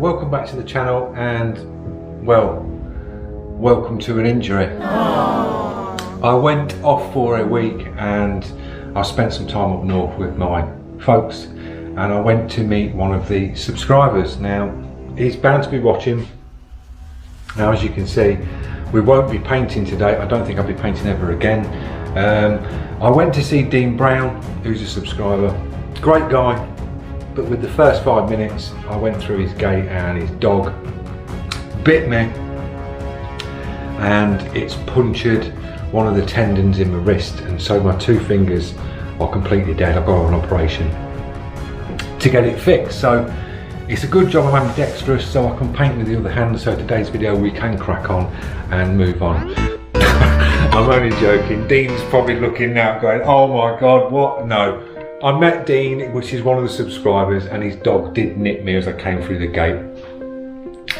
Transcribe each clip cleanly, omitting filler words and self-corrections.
welcome back to the channel, and well, welcome to an injury. Aww. I went off for a week and I spent some time up north with my folks, and I went to meet one of the subscribers. Now, he's bound to be watching. Now, as you can see, we won't be painting today. I don't think I'll be painting ever again. I went to see Dean Brown, who's a subscriber. Great guy. But with the first 5 minutes, I went through his gate and his dog bit me, and it's punctured one of the tendons in my wrist, and so my 2 fingers are completely dead. I've got an operation to get it fixed. So it's a good job I'm ambidextrous, so I can paint with the other hand. So today's video we can crack on and move on. I'm only joking. Dean's probably looking now going, oh my God, what? No. I met Dean, which is one of the subscribers, and his dog did nip me as I came through the gate.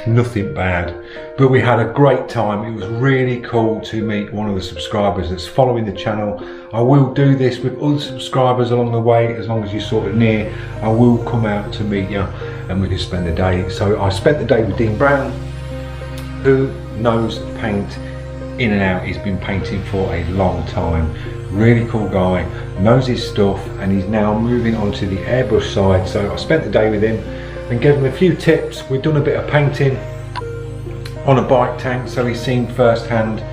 Nothing bad, but we had a great time. It was really cool to meet one of the subscribers that's following the channel. I will do this with other subscribers along the way, as long as you're sort of near. I will come out to meet you and we can spend the day. So I spent the day with Dean Brown, who knows paint in and out. He's been painting for a long time. Really cool guy, knows his stuff, and he's now moving on to the airbrush side. So I spent the day with him and gave him a few tips. We've done a bit of painting on a bike tank, so he's seen firsthand.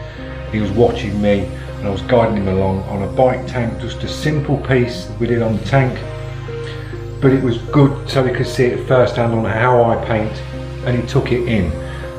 He was watching me and I was guiding him along on a bike tank, just a simple piece we did on the tank, but it was good so he could see it firsthand on how I paint, and he took it in.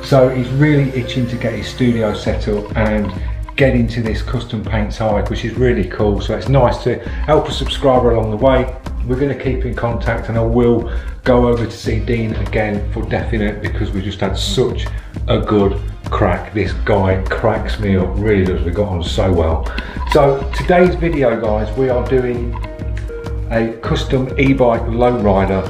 So he's really itching to get his studio set up and get into this custom paint side, which is really cool. So it's nice to help a subscriber along the way. We're going to keep in contact, and I will go over to see Dean again for definite, because we just had such a good crack. This guy cracks me up, really does. We got on so well. So today's video, guys, we are doing a custom e-bike lowrider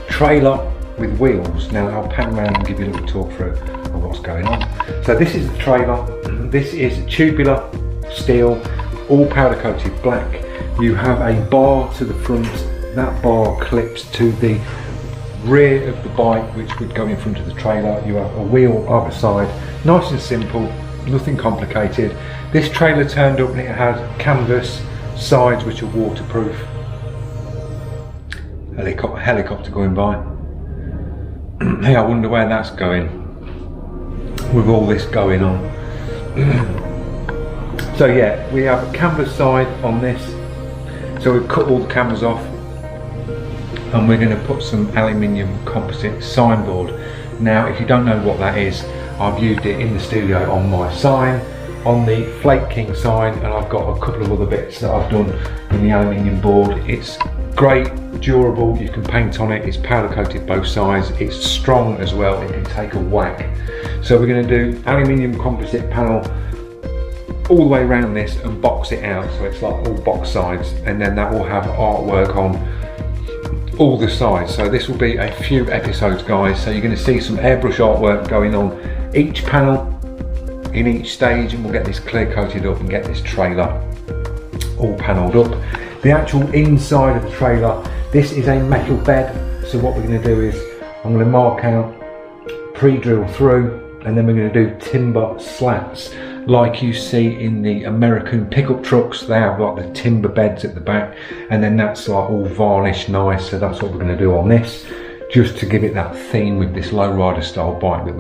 trailer with wheels. Now I'll pan around and give you a little talk through of what's going on. So this is the trailer. This is tubular steel, all powder coated black. You have a bar to the front. That bar clips to the rear of the bike, which would go in front of the trailer. You have a wheel either side. Nice and simple, nothing complicated. This trailer turned up and it had canvas sides which are waterproof. Helicopter going by. Hey, I wonder where that's going with all this going on. So yeah, we have a canvas side on this. So we've cut all the canvas off, and we're going to put some aluminium composite signboard. Now, if you don't know what that is, I've used it in the studio on my sign, on the Flake King sign, and I've got a couple of other bits that I've done in the aluminium board. It's great, durable, you can paint on it, it's powder coated both sides, it's strong as well, it can take a whack. So we're going to do aluminium composite panel all the way around this and box it out, so it's like all box sides, and then that will have artwork on all the sides. So this will be a few episodes, guys, so you're going to see some airbrush artwork going on each panel in each stage, and we'll get this clear coated up and get this trailer all panelled up. The actual inside of the trailer, this is a metal bed, so what we're going to do is I'm going to mark out, pre-drill through, and then we're going to do timber slats like you see in the American pickup trucks. They have like the timber beds at the back, and then that's like all varnished nice. So that's what we're going to do on this, just to give it that theme with this lowrider style bike that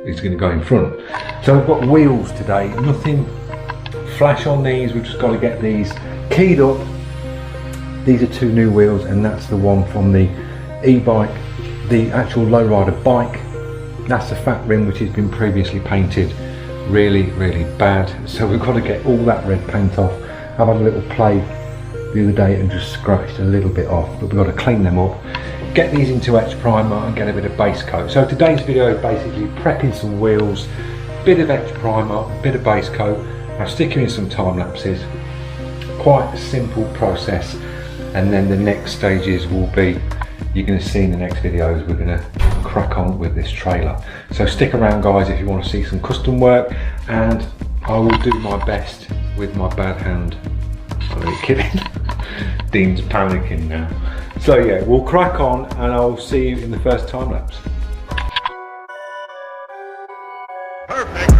is going to go in front. So we've got wheels today, nothing flash on these, we've just got to get these keyed up. These are 2 new wheels, and that's the one from the e-bike, the actual lowrider bike. That's the fat rim which has been previously painted really bad, so we've got to get all that red paint off. I've had a little play the other day and just scratched a little bit off, but we've got to clean them up, get these into etch primer and get a bit of base coat. So today's video is basically prepping some wheels, bit of etch primer, bit of base coat. I'll stick you in some time lapses. Quite a simple process, and then the next stages will be, you're going to see in the next videos, we're going to crack on with this trailer. So stick around, guys, if you want to see some custom work, and I will do my best with my bad hand. I'm only kidding. Dean's panicking now. So yeah, we'll crack on and I'll see you in the first time lapse. Perfect.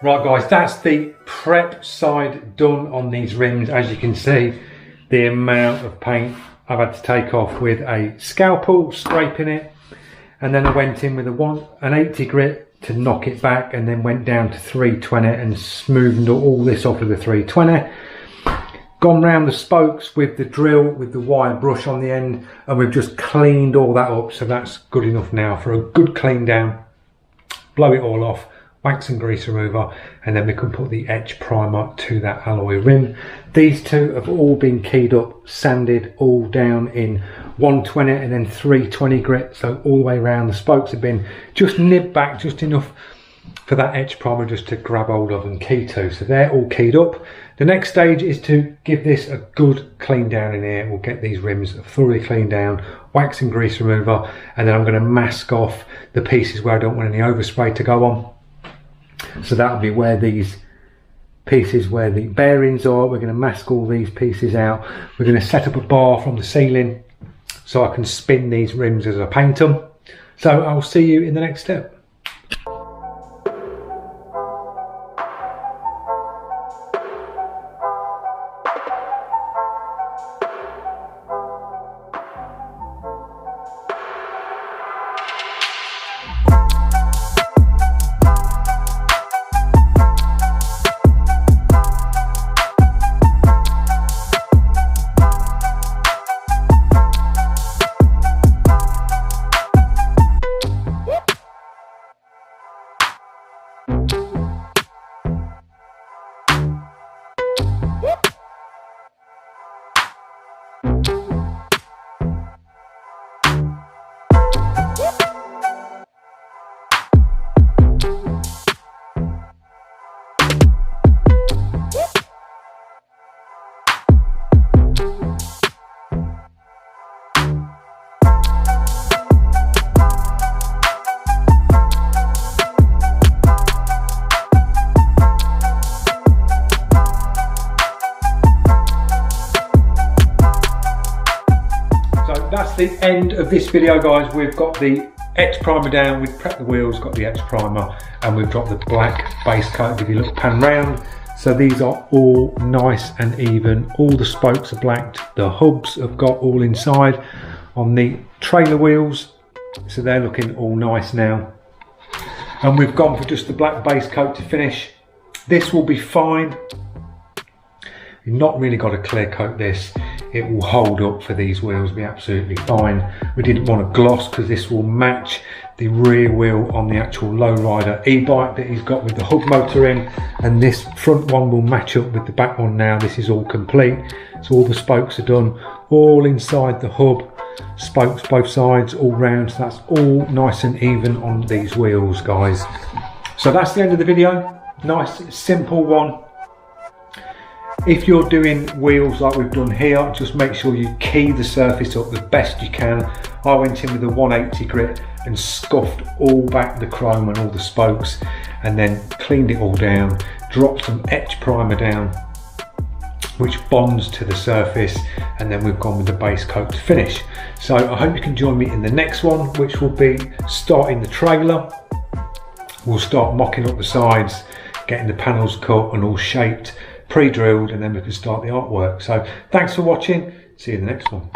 Right guys, that's the prep side done on these rims. As you can see, the amount of paint I've had to take off with a scalpel, scraping it, and then I went in with an 80 grit to knock it back, and then went down to 320 and smoothed all this off with the 320. Gone round the spokes with the drill with the wire brush on the end, and we've just cleaned all that up, so that's good enough now for a good clean down. Blow it all off, wax and grease remover, and then we can put the etch primer to that alloy rim. These two have all been keyed up, sanded all down in 120 and then 320 grit, so all the way around. The spokes have been just nibbed back just enough for that etch primer just to grab hold of and key to. So they're all keyed up. The next stage is to give this a good clean down in here. We'll get these rims thoroughly cleaned down, wax and grease remover, and then I'm going to mask off the pieces where I don't want any overspray to go on. So that'll be where these pieces, where the bearings are. We're going to mask all these pieces out. We're going to set up a bar from the ceiling so I can spin these rims as I paint them. So I'll see you in the next step. That's the end of this video, guys. We've got the etch primer down, we've prepped the wheels, got the etch primer, and we've dropped the black base coat. If you look pan round, so these are all nice and even. All the spokes are blacked, the hubs have got all inside on the trailer wheels, so they're looking all nice now. And we've gone for just the black base coat to finish. This will be fine. You've not really got to clear coat this. It will hold up for these wheels, be absolutely fine. We didn't want a gloss because this will match the rear wheel on the actual Lowrider e-bike that he's got with the hub motor in, and this front one will match up with the back one now. This is all complete, so all the spokes are done, all inside the hub, spokes both sides, all round, so that's all nice and even on these wheels, guys. So that's the end of the video. Nice simple one. If you're doing wheels like we've done here, just make sure you key the surface up the best you can. I went in with a 180 grit and scuffed all back the chrome and all the spokes, and then cleaned it all down, dropped some etch primer down which bonds to the surface, and then we've gone with the base coat to finish. So I hope you can join me in the next one, which will be starting the trailer. We'll start mocking up the sides, getting the panels cut and all shaped, pre-drilled, and then we can start the artwork. So thanks for watching, see you in the next one.